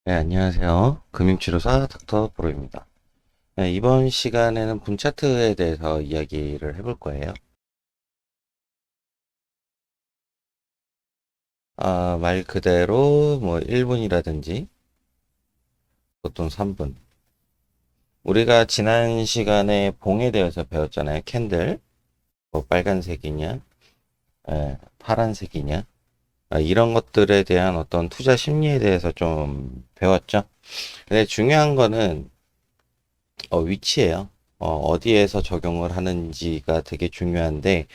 네, 안녕하세요. 금융치료사 닥터 프로입니다. 네, 이번 시간에는 분차트에 대해서 이야기를 해볼 거예요. 말 그대로 뭐 1분이라든지 보통 3분. 우리가 지난 시간에 봉에 대해서 배웠잖아요. 캔들. 뭐 빨간색이냐, 파란색이냐. 이런 것들에 대한 어떤 투자 심리에 대해서 좀 배웠죠. 근데 중요한 거는 위치예요. 어디에서 적용을 하는지가 되게 중요한데,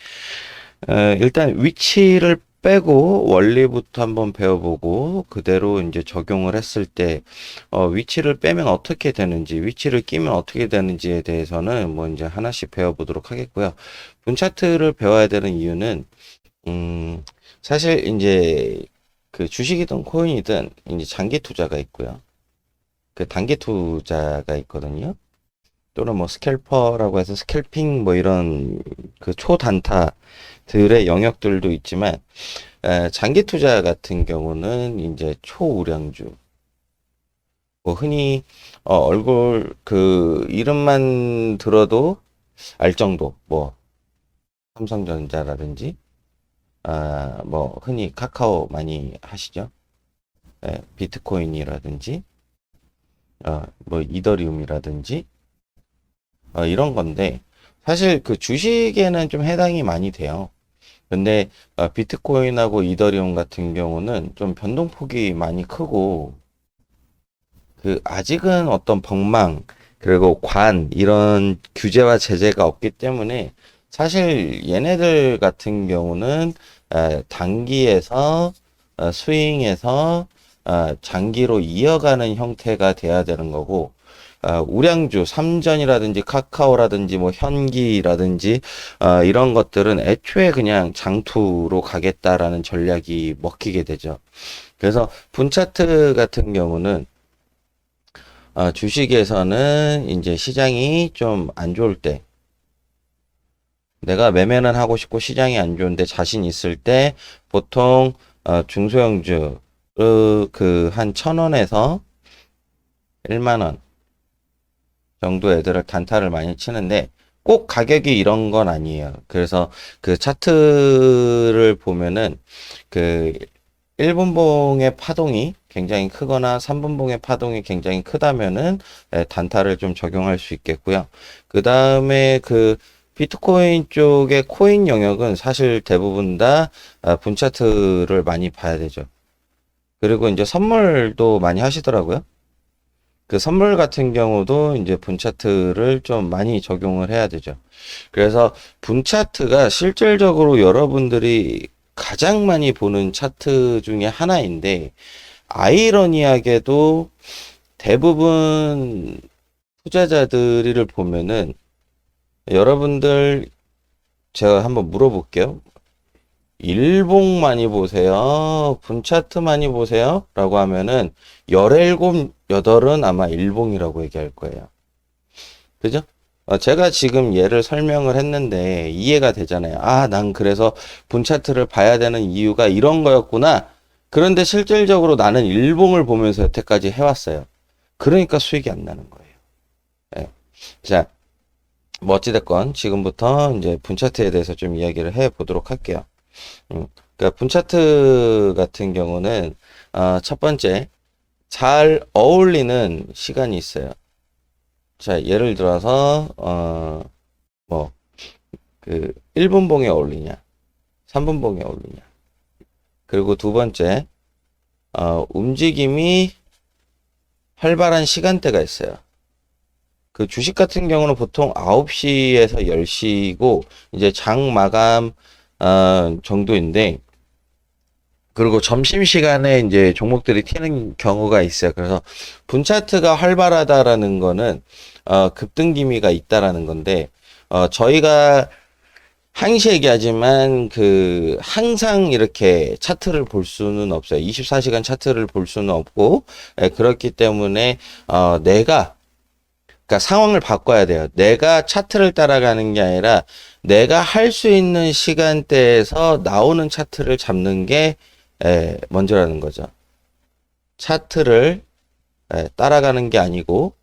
일단 위치를 빼고 원리부터 한번 배워보고 그대로 이제 적용을 했을 때 위치를 빼면 어떻게 되는지 위치를 끼면 어떻게 되는지에 대해서는 뭐 이제 하나씩 배워보도록 하겠고요. 분 차트를 배워야 되는 이유는 음 사실 이제 그 주식이든 코인이든 이제 장기 투자가 있고요. 그 단기 투자가 있거든요. 또는 뭐 스캘퍼라고 해서 스캘핑 뭐 이런 그 초단타들의 영역들도 있지만 장기 투자 같은 경우는 이제 초우량주 뭐 흔히 얼굴 그 이름만 들어도 알 정도 뭐 삼성전자라든지 뭐 흔히 카카오 많이 하시죠. 비트코인이라든지 뭐 이더리움이라든지 이런 건데 사실 그 주식에는 좀 해당이 많이 돼요. 근데 비트코인하고 이더리움 같은 경우는 좀 변동폭이 많이 크고 그 아직은 어떤 법망 그리고 관 이런 규제와 제재가 없기 때문에 사실 얘네들 같은 경우는 단기에서 스윙에서 장기로 이어가는 형태가 돼야 되는 거고 우량주, 삼전이라든지 카카오라든지 뭐 현기라든지 이런 것들은 애초에 그냥 장투로 가겠다라는 전략이 먹히게 되죠. 그래서 분차트 같은 경우는 주식에서는 이제 시장이 좀 안 좋을 때 내가 매매는 하고 싶고 시장이 안 좋은데 자신 있을 때 보통 중소형주 그 한 1,000원에서 1만 원 정도 애들을 단타를 많이 치는데 꼭 가격이 이런 건 아니에요. 그래서 그 차트를 보면은 그 1분봉의 파동이 굉장히 크거나 3분봉의 파동이 굉장히 크다면은 단타를 좀 적용할 수 있겠고요. 그 다음에 그 비트코인 쪽의 코인 영역은 사실 대부분 다 분차트를 많이 봐야 되죠. 그리고 이제 선물도 많이 하시더라고요. 그 선물 같은 경우도 이제 분 차트를 좀 많이 적용을 해야 되죠. 그래서 분 차트가 실질적으로 여러분들이 가장 많이 보는 차트 중에 하나인데, 아이러니하게도 대부분 투자자들을 보면은 여러분들 제가 한번 물어볼게요. 일봉 많이 보세요? 분 차트 많이 보세요? 라고 하면은 17, 8은 아마 일봉이라고 얘기할 거예요. 그죠? 제가 지금 얘를 설명을 했는데 이해가 되잖아요. 난 그래서 분 차트를 봐야 되는 이유가 이런 거였구나. 그런데 실질적으로 나는 일봉을 보면서 여태까지 해왔어요. 그러니까 수익이 안 나는 거예요. 예. 자, 뭐 어찌됐건 지금부터 이제 분 차트에 대해서 좀 이야기를 해 보도록 할게요. 그러니까 분 차트 같은 경우는 첫 번째 잘 어울리는 시간이 있어요. 자, 예를 들어서 뭐 그 1분봉에 어울리냐, 3분봉에 어울리냐. 그리고 두 번째 움직임이 활발한 시간대가 있어요. 그 주식 같은 경우는 보통 9시에서 10시고 이제 장 마감 정도인데 그리고 점심시간에 이제 종목들이 튀는 경우가 있어요. 그래서 분 차트가 활발하다라는 거는 급등 기미가 있다라는 건데 저희가 항시 얘기하지만 그 항상 이렇게 차트를 볼 수는 없어요. 24시간 차트를 볼 수는 없고 그렇기 때문에 내가 그러니까 상황을 바꿔야 돼요. 내가 차트를 따라가는 게 아니라 내가 할 수 있는 시간대에서 나오는 차트를 잡는 게 먼저라는 거죠. 차트를 따라가는 게 아니고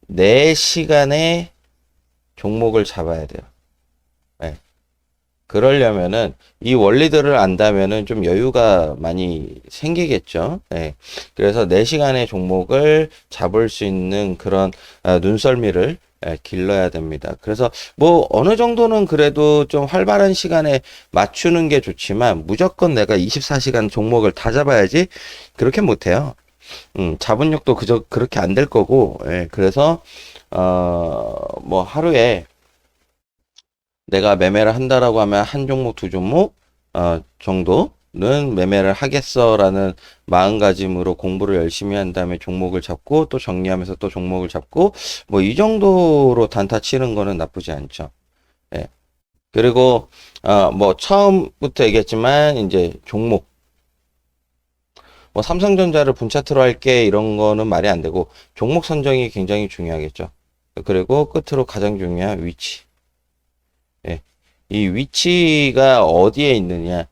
내 시간에 종목을 잡아야 돼요. 예. 그러려면은 이 원리들을 안다면은 좀 여유가 많이 생기겠죠. 예. 그래서 내 시간의 종목을 잡을 수 있는 그런 눈썰미를 길러야 됩니다. 그래서 뭐 어느 정도는 그래도 좀 활발한 시간에 맞추는 게 좋지만 무조건 내가 24시간 종목을 다 잡아야지 그렇게 못해요. 자본력도 그저 그렇게 안 될 거고, 예. 그래서 뭐 하루에 내가 매매를 한다라고 하면 한 종목, 두 종목 정도는 매매를 하겠어라는 마음가짐으로 공부를 열심히 한 다음에 종목을 잡고 또 정리하면서 또 종목을 잡고 뭐 이 정도로 단타 치는 거는 나쁘지 않죠. 예. 그리고 뭐 처음부터 얘기했지만 이제 종목 뭐 삼성전자를 분차트로 할게 이런 거는 말이 안 되고 종목 선정이 굉장히 중요하겠죠. 그리고 끝으로 가장 중요한 위치. 예. 이 위치가 어디에 있느냐.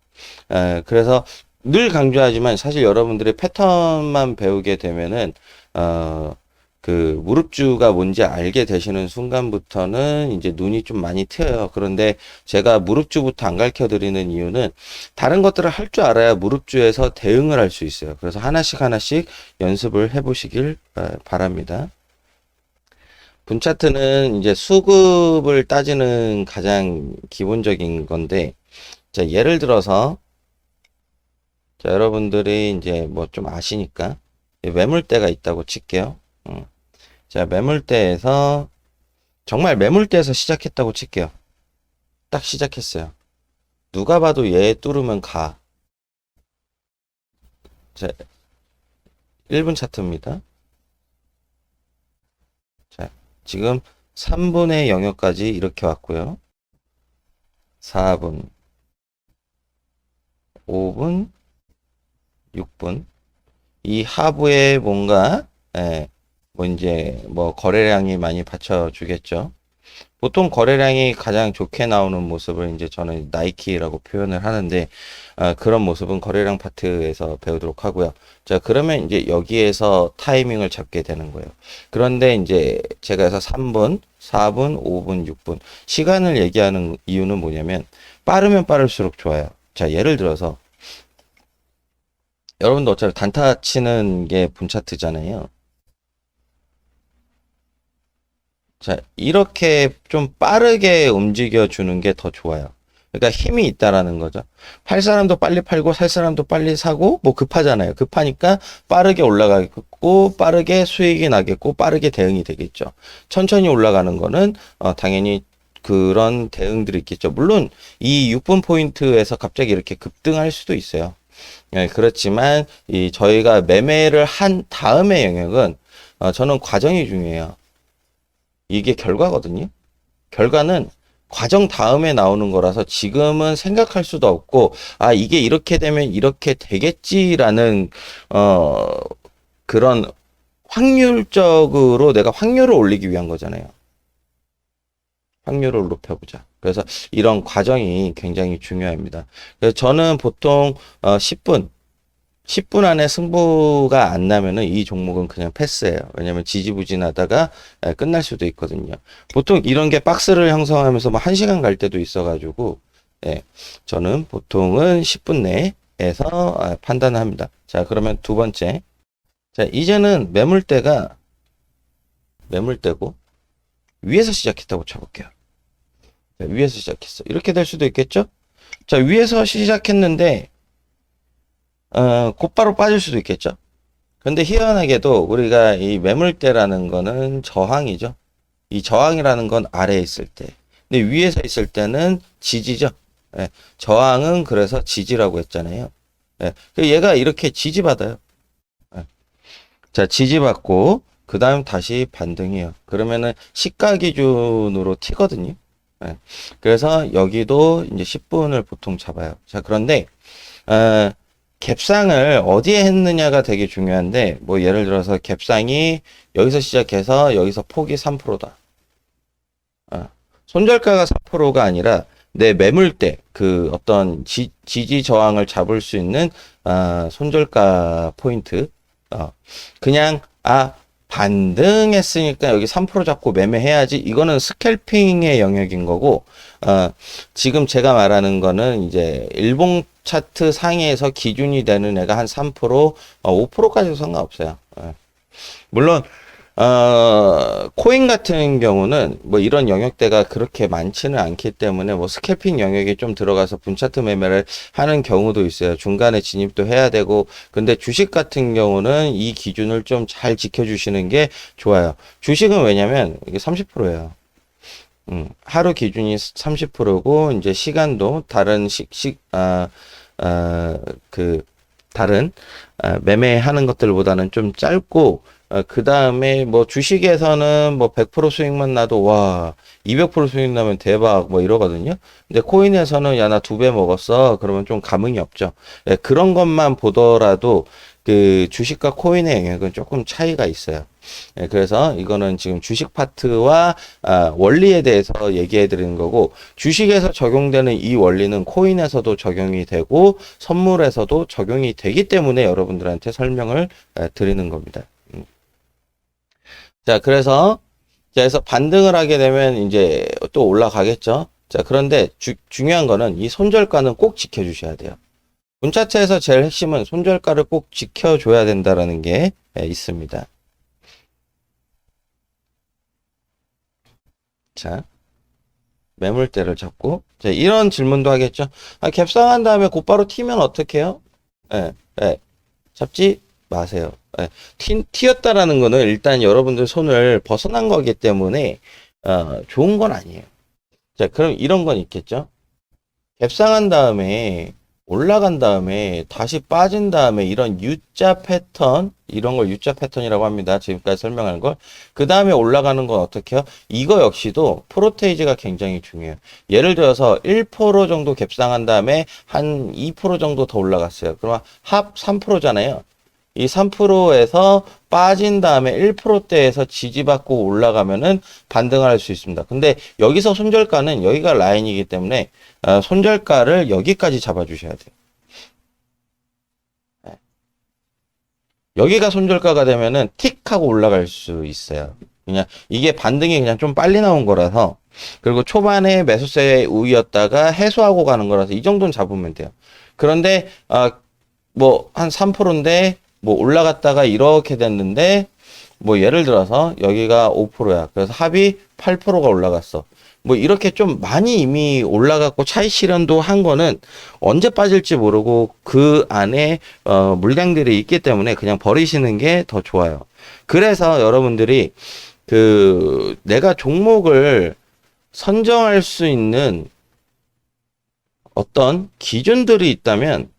그래서 늘 강조하지만 사실 여러분들의 패턴만 배우게 되면은 어, 그 무릎주가 뭔지 알게 되시는 순간부터는 이제 눈이 좀 많이 트여요. 그런데 제가 무릎주부터 안 가르쳐 드리는 이유는 다른 것들을 할 줄 알아야 무릎주에서 대응을 할 수 있어요. 그래서 하나씩 하나씩 연습을 해 보시길 바랍니다. 분차트는 이제 수급을 따지는 가장 기본적인 건데, 자, 예를 들어서, 자, 여러분들이 이제 뭐 좀 아시니까, 매물대가 있다고 칠게요. 자, 매물대에서, 정말 매물대에서 시작했다고 칠게요. 딱 시작했어요. 누가 봐도 얘 뚫으면 가. 자, 1분 차트입니다. 자, 지금 3분의 영역까지 이렇게 왔고요. 4분, 5분, 6분. 이 하부에 뭔가, 뭐 이제 뭐 거래량이 많이 받쳐주겠죠. 보통 거래량이 가장 좋게 나오는 모습을 이제 저는 나이키라고 표현을 하는데, 그런 모습은 거래량 파트에서 배우도록 하고요. 자, 그러면 이제 여기에서 타이밍을 잡게 되는 거예요. 그런데 이제 제가 해서 3분, 4분, 5분, 6분. 시간을 얘기하는 이유는 뭐냐면, 빠르면 빠를수록 좋아요. 자, 예를 들어서, 여러분도 어차피 단타 치는 게 분차트잖아요. 자, 이렇게 좀 빠르게 움직여 주는 게 더 좋아요. 그러니까 힘이 있다라는 거죠. 팔 사람도 빨리 팔고 살 사람도 빨리 사고 뭐 급하잖아요. 급하니까 빠르게 올라가겠고 빠르게 수익이 나겠고 빠르게 대응이 되겠죠. 천천히 올라가는 거는 당연히 그런 대응들이 있겠죠. 물론 이 6분 포인트에서 갑자기 이렇게 급등할 수도 있어요. 예, 그렇지만 이 저희가 매매를 한 다음의 영역은 저는 과정이 중요해요. 이게 결과거든요. 결과는 과정 다음에 나오는 거라서 지금은 생각할 수도 없고, 아, 이게 이렇게 되면 이렇게 되겠지라는, 그런 확률적으로 내가 확률을 올리기 위한 거잖아요. 확률을 높여보자. 그래서 이런 과정이 굉장히 중요합니다. 그래서 저는 보통 10분 안에 승부가 안 나면은 이 종목은 그냥 패스예요. 왜냐면 지지부진하다가 끝날 수도 있거든요. 보통 이런 게 박스를 형성하면서 뭐 1시간 갈 때도 있어가지고, 예, 저는 보통은 10분 내에서 판단을 합니다. 자, 그러면 두 번째. 자, 이제는 매물대고 위에서 시작했다고 쳐볼게요. 자, 위에서 시작했어. 이렇게 될 수도 있겠죠? 자, 위에서 시작했는데, 곧바로 빠질 수도 있겠죠. 근데 희한하게도 우리가 이 매물대라는 거는 저항이죠. 이 저항이라는 건 아래에 있을 때. 근데 위에서 있을 때는 지지죠. 예, 저항은 그래서 지지라고 했잖아요. 예, 얘가 이렇게 지지받아요. 예. 자, 지지받고, 그 다음 다시 반등해요. 그러면은 시가 기준으로 튀거든요. 예, 그래서 여기도 이제 10분을 보통 잡아요. 자, 그런데, 어, 갭상을 어디에 했느냐가 되게 중요한데, 뭐 예를 들어서 갭상이 여기서 시작해서 여기서 폭이 3%다. 손절가가 4%가 아니라 내 매물대, 그 어떤 지지 저항을 잡을 수 있는 손절가 포인트, 어, 그냥, 반등했으니까 여기 3% 잡고 매매해야지. 이거는 스캘핑의 영역인 거고, 지금 제가 말하는 거는 이제 일봉 차트 상에서 기준이 되는 애가 한 3%, 5%까지도 상관없어요. 물론 코인 같은 경우는 뭐 이런 영역대가 그렇게 많지는 않기 때문에 뭐 스캘핑 영역에 좀 들어가서 분차트 매매를 하는 경우도 있어요. 중간에 진입도 해야 되고. 근데 주식 같은 경우는 이 기준을 좀 잘 지켜주시는 게 좋아요. 주식은 왜냐면 이게 30%예요. 하루 기준이 30%고 이제 시간도 다른 그 다른 매매하는 것들보다는 좀 짧고, 그 다음에 뭐 주식에서는 뭐 100% 수익만 나도 와, 200% 수익 나면 대박 뭐 이러거든요. 근데 코인에서는 야, 나 2배 먹었어. 그러면 좀 감흥이 없죠. 예, 그런 것만 보더라도 그 주식과 코인의 영역은 조금 차이가 있어요. 예, 그래서 이거는 지금 주식 파트와 원리에 대해서 얘기해 드리는 거고, 주식에서 적용되는 이 원리는 코인에서도 적용이 되고 선물에서도 적용이 되기 때문에 여러분들한테 설명을 드리는 겁니다. 자, 그래서 반등을 하게 되면 이제 또 올라가겠죠. 자, 그런데 중요한 거는 이 손절가는 꼭 지켜주셔야 돼요. 분차트에서 제일 핵심은 손절가를 꼭 지켜줘야 된다라는 게 있습니다. 자, 매물대를 잡고, 자, 이런 질문도 하겠죠. 갭상한 다음에 곧바로 튀면 어떡해요? 예, 예, 잡지 마세요. 예, 튀었다라는 거는 일단 여러분들 손을 벗어난 거기 때문에, 좋은 건 아니에요. 자, 그럼 이런 건 있겠죠? 갭상한 다음에 올라간 다음에 다시 빠진 다음에 이런 U자 패턴, 이런 걸 U자 패턴이라고 합니다. 지금까지 설명한 걸. 그 다음에 올라가는 건 어떻게 해요? 이거 역시도 프로테이지가 굉장히 중요해요. 예를 들어서 1% 정도 갭상한 다음에 한 2% 정도 더 올라갔어요. 그러면 합 3%잖아요. 이 3%에서 빠진 다음에 1%대에서 지지받고 올라가면은 반등할 수 있습니다. 근데 여기서 손절가는 여기가 라인이기 때문에 손절가를 여기까지 잡아주셔야 돼요. 네. 여기가 손절가가 되면은 틱 하고 올라갈 수 있어요. 그냥 이게 반등이 그냥 좀 빨리 나온 거라서, 그리고 초반에 매수세의 우위였다가 해소하고 가는 거라서 이 정도는 잡으면 돼요. 그런데 뭐 한 3%인데 뭐 올라갔다가 이렇게 됐는데, 뭐 예를 들어서 여기가 5%야. 그래서 합이 8%가 올라갔어. 뭐 이렇게 좀 많이 이미 올라갔고 차익 실현도 한 거는 언제 빠질지 모르고 그 안에 물량들이 있기 때문에 그냥 버리시는 게 더 좋아요. 그래서 여러분들이 그 내가 종목을 선정할 수 있는 어떤 기준들이 있다면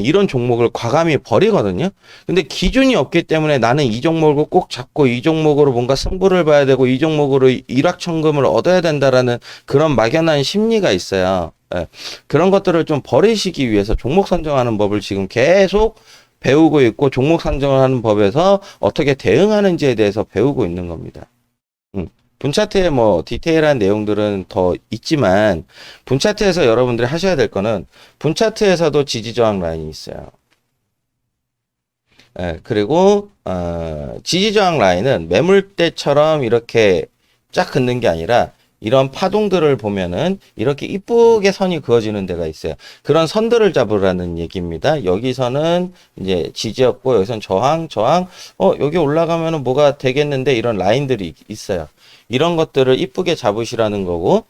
이런 종목을 과감히 버리거든요. 근데 기준이 없기 때문에 나는 이 종목을 꼭 잡고 이 종목으로 뭔가 승부를 봐야 되고 이 종목으로 일확천금을 얻어야 된다라는 그런 막연한 심리가 있어요. 예. 그런 것들을 좀 버리시기 위해서 종목 선정하는 법을 지금 계속 배우고 있고, 종목 선정을 하는 법에서 어떻게 대응하는지에 대해서 배우고 있는 겁니다. 음. 분차트에 뭐 디테일한 내용들은 더 있지만, 분차트에서 여러분들이 하셔야 될 거는, 분차트에서도 지지저항 라인이 있어요. 예, 그리고 지지저항 라인은 매물대처럼 이렇게 쫙 긋는 게 아니라 이런 파동들을 보면은 이렇게 이쁘게 선이 그어지는 데가 있어요. 그런 선들을 잡으라는 얘기입니다. 여기서는 이제 지지였고 여기서는 저항, 여기 올라가면은 뭐가 되겠는데, 이런 라인들이 있어요. 이런 것들을 이쁘게 잡으시라는 거고,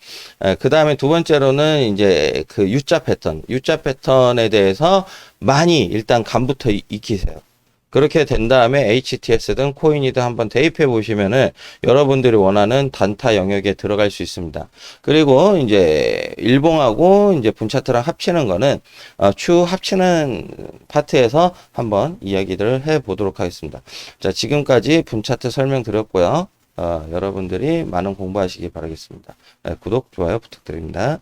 그 다음에 두 번째로는 이제 그 U자 패턴에 대해서 많이 일단 감부터 익히세요. 그렇게 된 다음에 HTS든 코인이든 한번 대입해 보시면은 여러분들이 원하는 단타 영역에 들어갈 수 있습니다. 그리고 이제 일봉하고 이제 분차트랑 합치는 거는 추후 합치는 파트에서 한번 이야기들을 해 보도록 하겠습니다. 자, 지금까지 분차트 설명드렸고요. 여러분들이 많은 공부하시기 바라겠습니다. 구독, 좋아요 부탁드립니다.